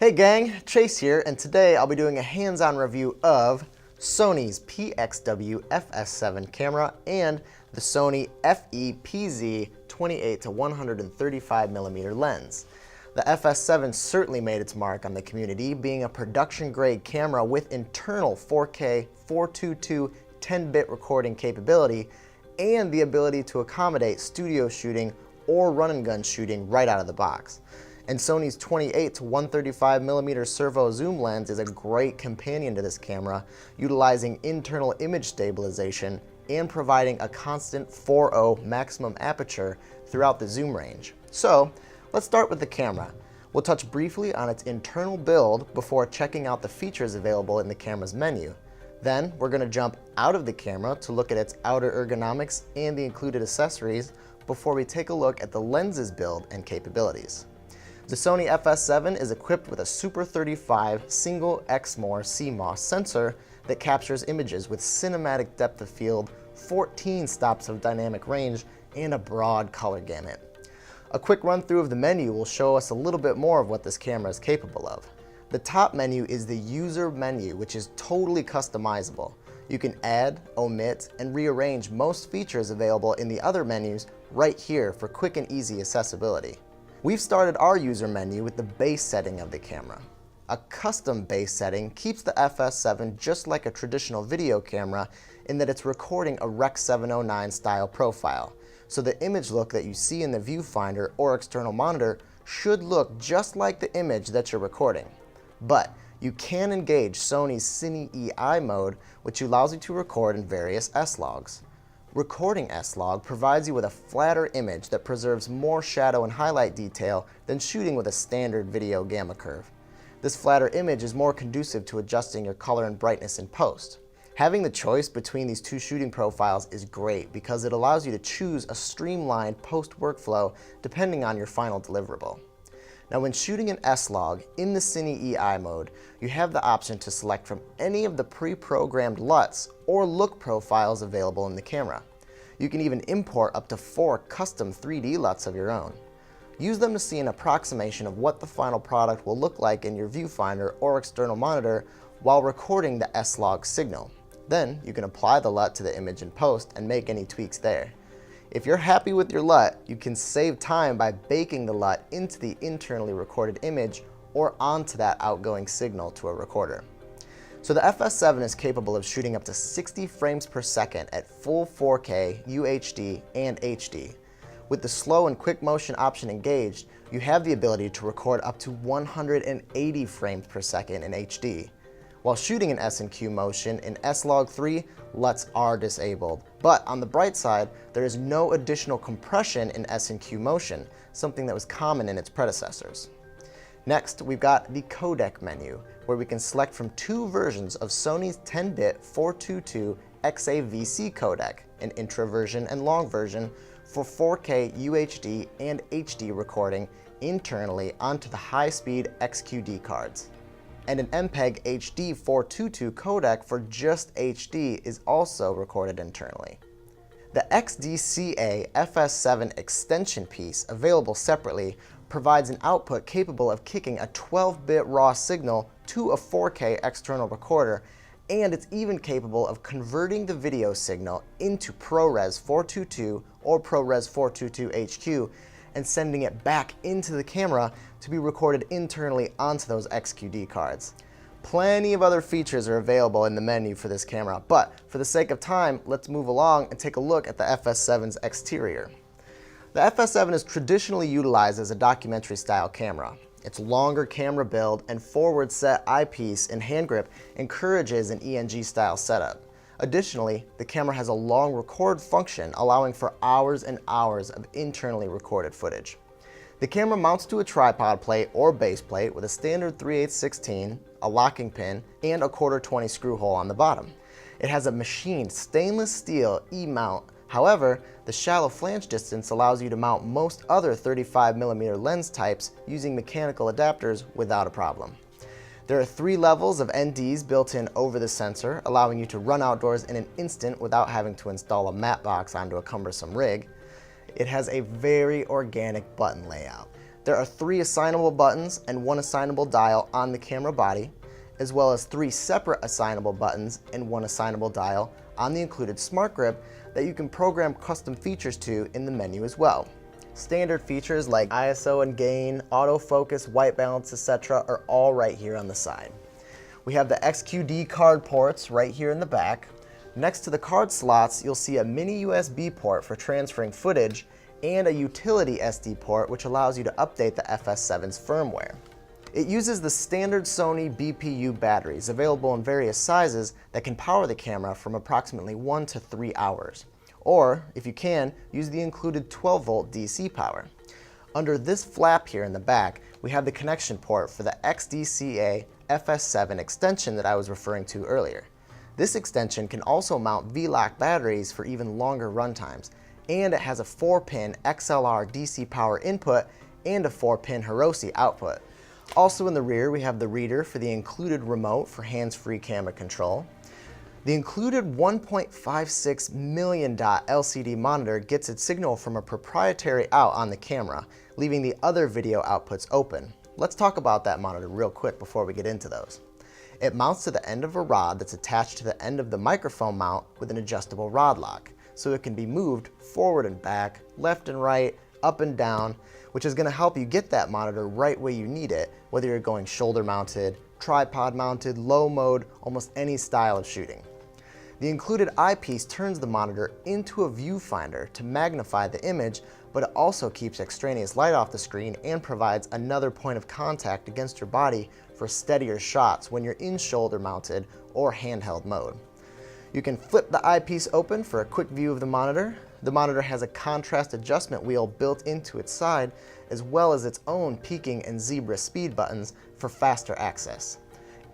Hey gang, Chase here, and today I'll be doing a hands-on review of Sony's PXW FS7 camera and the Sony FE-PZ 28 to 135mm lens. The FS7 certainly made its mark on the community, being a production-grade camera with internal 4K 422 10-bit recording capability and the ability to accommodate studio shooting or run-and-gun shooting right out of the box. And Sony's 28 to 135mm servo zoom lens is a great companion to this camera, utilizing internal image stabilization and providing a constant 4.0 maximum aperture throughout the zoom range. So let's start with the camera. We'll touch briefly on its internal build before checking out the features available in the camera's menu. Then we're going to jump out of the camera to look at its outer ergonomics and the included accessories before we take a look at the lens's build and capabilities. The Sony FS7 is equipped with a Super 35 single XMOS CMOS sensor that captures images with cinematic depth of field, 14 stops of dynamic range, and a broad color gamut. A quick run through of the menu will show us a little bit more of what this camera is capable of. The top menu is the user menu, which is totally customizable. You can add, omit, and rearrange most features available in the other menus right here for quick and easy accessibility. We've started our user menu with the base setting of the camera. A custom base setting keeps the FS7 just like a traditional video camera in that it's recording a Rec. 709 style profile. So the image look that you see in the viewfinder or external monitor should look just like the image that you're recording. But you can engage Sony's Cine-I mode, which allows you to record in various S-logs. Recording S-log provides you with a flatter image that preserves more shadow and highlight detail than shooting with a standard video gamma curve. This flatter image is more conducive to adjusting your color and brightness in post. Having the choice between these two shooting profiles is great because it allows you to choose a streamlined post workflow depending on your final deliverable. Now, when shooting an S-log in the Cine-I mode, you have the option to select from any of the pre-programmed LUTs or look profiles available in the camera. You can even import up to 4 custom 3D LUTs of your own. Use them to see an approximation of what the final product will look like in your viewfinder or external monitor while recording the S-log signal. Then you can apply the LUT to the image in post and make any tweaks there. If you're happy with your LUT, you can save time by baking the LUT into the internally recorded image or onto that outgoing signal to a recorder. So the FS7 is capable of shooting up to 60 frames per second at full 4K, UHD, and HD. With the slow and quick motion option engaged, you have the ability to record up to 180 frames per second in HD. While shooting in S&Q motion in S-Log 3, LUTs are disabled. But on the bright side, there is no additional compression in S&Q motion, something that was common in its predecessors. Next, we've got the codec menu, where we can select from 2 versions of Sony's 10-bit 422 XAVC codec, an intra version and long version, for 4K UHD and HD recording internally onto the high-speed XQD cards. And an MPEG HD 422 codec for just HD is also recorded internally. The XDCA FS7 extension piece, available separately, provides an output capable of kicking a 12-bit raw signal to a 4K external recorder, and it's even capable of converting the video signal into ProRes 422 or ProRes 422 HQ and sending it back into the camera to be recorded internally onto those XQD cards. Plenty of other features are available in the menu for this camera, but for the sake of time, let's move along and take a look at the FS7's exterior. The FS7 is traditionally utilized as a documentary-style camera. Its longer camera build and forward-set eyepiece and hand grip encourages an ENG-style setup. Additionally, the camera has a long record function, allowing for hours and hours of internally recorded footage. The camera mounts to a tripod plate or base plate with a standard 3/8/16, a locking pin, and a 1/4-20 screw hole on the bottom. It has a machined stainless steel E-mount. However, the shallow flange distance allows you to mount most other 35mm lens types using mechanical adapters without a problem. There are 3 levels of NDs built in over the sensor, allowing you to run outdoors in an instant without having to install a matte box onto a cumbersome rig. It has a very organic button layout. There are 3 assignable buttons and 1 assignable dial on the camera body, as well as 3 separate assignable buttons and 1 assignable dial on the included smart grip that you can program custom features to in the menu as well. Standard features like ISO and gain, autofocus, white balance, etc. are all right here on the side. We have the XQD card ports right here in the back. Next to the card slots, you'll see a mini USB port for transferring footage and a utility SD port which allows you to update the FS7's firmware. It uses the standard Sony BPU batteries available in various sizes that can power the camera from approximately 1 to 3 hours. Or, if you can, use the included 12-volt DC power. Under this flap here in the back, we have the connection port for the XAVC-I FS7 extension that I was referring to earlier. This extension can also mount V-Lock batteries for even longer runtimes, and it has a 4-pin XLR DC power input and a 4-pin Hiroshi output. Also in the rear, we have the reader for the included remote for hands-free camera control. The included 1.56 million dot LCD monitor gets its signal from a proprietary out on the camera, leaving the other video outputs open. Let's talk about that monitor real quick before we get into those. It mounts to the end of a rod that's attached to the end of the microphone mount with an adjustable rod lock, so it can be moved forward and back, left and right, up and down, which is going to help you get that monitor right where you need it, whether you're going shoulder mounted, tripod mounted, low mode, almost any style of shooting. The included eyepiece turns the monitor into a viewfinder to magnify the image, but it also keeps extraneous light off the screen and provides another point of contact against your body for steadier shots when you're in shoulder mounted or handheld mode. You can flip the eyepiece open for a quick view of the monitor. The monitor has a contrast adjustment wheel built into its side, as well as its own peaking and zebra speed buttons for faster access.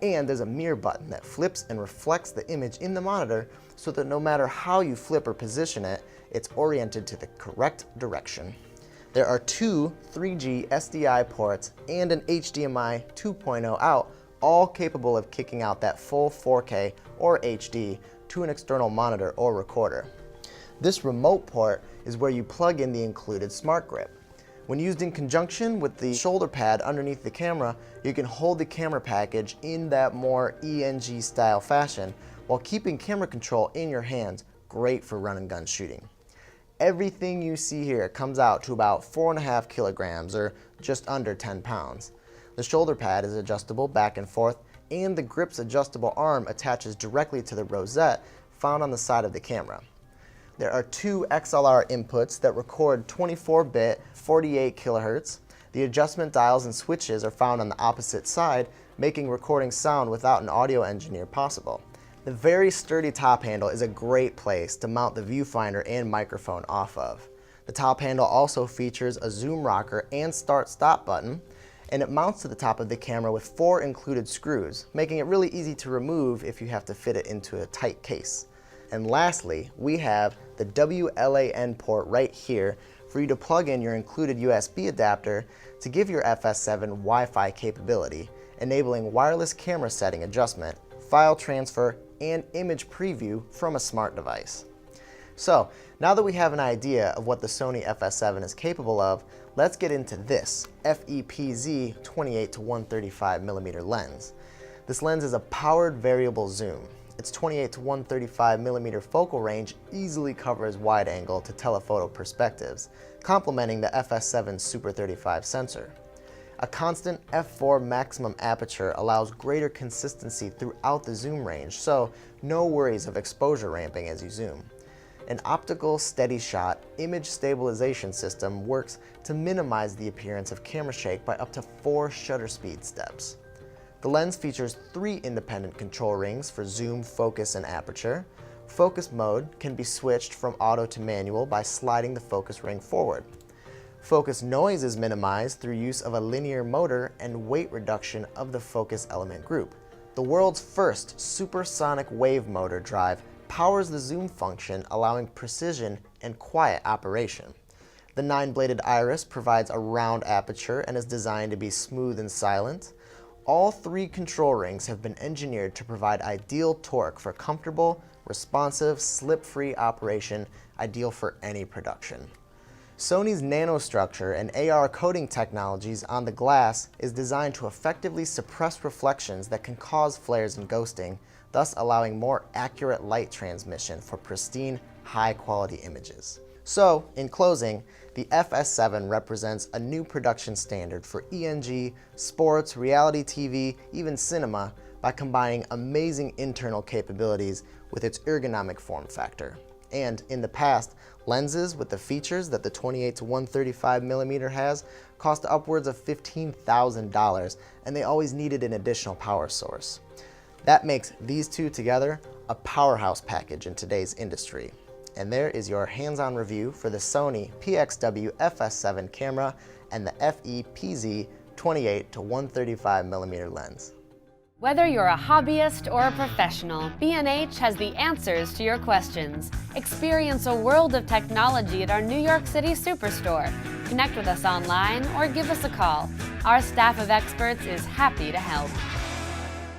And there's a mirror button that flips and reflects the image in the monitor so that no matter how you flip or position it, it's oriented to the correct direction. There are 2 3G SDI ports and an HDMI 2.0 out, all capable of kicking out that full 4K or HD to an external monitor or recorder. This remote port is where you plug in the included smart grip. When used in conjunction with the shoulder pad underneath the camera, you can hold the camera package in that more ENG style fashion while keeping camera control in your hands, great for run and gun shooting. Everything you see here comes out to about 4.5 kilograms or just under 10 pounds. The shoulder pad is adjustable back and forth, and the grip's adjustable arm attaches directly to the rosette found on the side of the camera. There are 2 XLR inputs that record 24-bit 48 kHz. The adjustment dials and switches are found on the opposite side, making recording sound without an audio engineer possible. The very sturdy top handle is a great place to mount the viewfinder and microphone off of. The top handle also features a zoom rocker and start-stop button, and it mounts to the top of the camera with 4 included screws, making it really easy to remove if you have to fit it into a tight case. And lastly, we have the WLAN port right here for you to plug in your included USB adapter to give your FS7 Wi-Fi capability, enabling wireless camera setting adjustment, file transfer, and image preview from a smart device. So, now that we have an idea of what the Sony FS7 is capable of, let's get into this FEPZ 28 to 135mm lens. This lens is a powered variable zoom. Its 28 to 135mm focal range easily covers wide angle to telephoto perspectives, complementing the FS7's Super 35 sensor. A constant f4 maximum aperture allows greater consistency throughout the zoom range, so no worries of exposure ramping as you zoom. An optical steady shot image stabilization system works to minimize the appearance of camera shake by up to 4 shutter speed steps. The lens features 3 independent control rings for zoom, focus, and aperture. Focus mode can be switched from auto to manual by sliding the focus ring forward. Focus noise is minimized through use of a linear motor and weight reduction of the focus element group. The world's first supersonic wave motor drive powers the zoom function, allowing precision and quiet operation. The 9-bladed iris provides a round aperture and is designed to be smooth and silent. All 3 control rings have been engineered to provide ideal torque for comfortable, responsive, slip-free operation, ideal for any production. Sony's nanostructure and AR coating technologies on the glass is designed to effectively suppress reflections that can cause flares and ghosting, thus allowing more accurate light transmission for pristine, high-quality images. So, in closing, the FS7 represents a new production standard for ENG, sports, reality TV, even cinema, by combining amazing internal capabilities with its ergonomic form factor. And in the past, lenses with the features that the 28 to 135mm has cost upwards of $15,000, and they always needed an additional power source. That makes these two together a powerhouse package in today's industry. And there is your hands-on review for the Sony PXW FS7 camera and the FE-PZ 28 to 135mm lens. Whether you're a hobbyist or a professional, B&H has the answers to your questions. Experience a world of technology at our New York City Superstore. Connect with us online or give us a call. Our staff of experts is happy to help.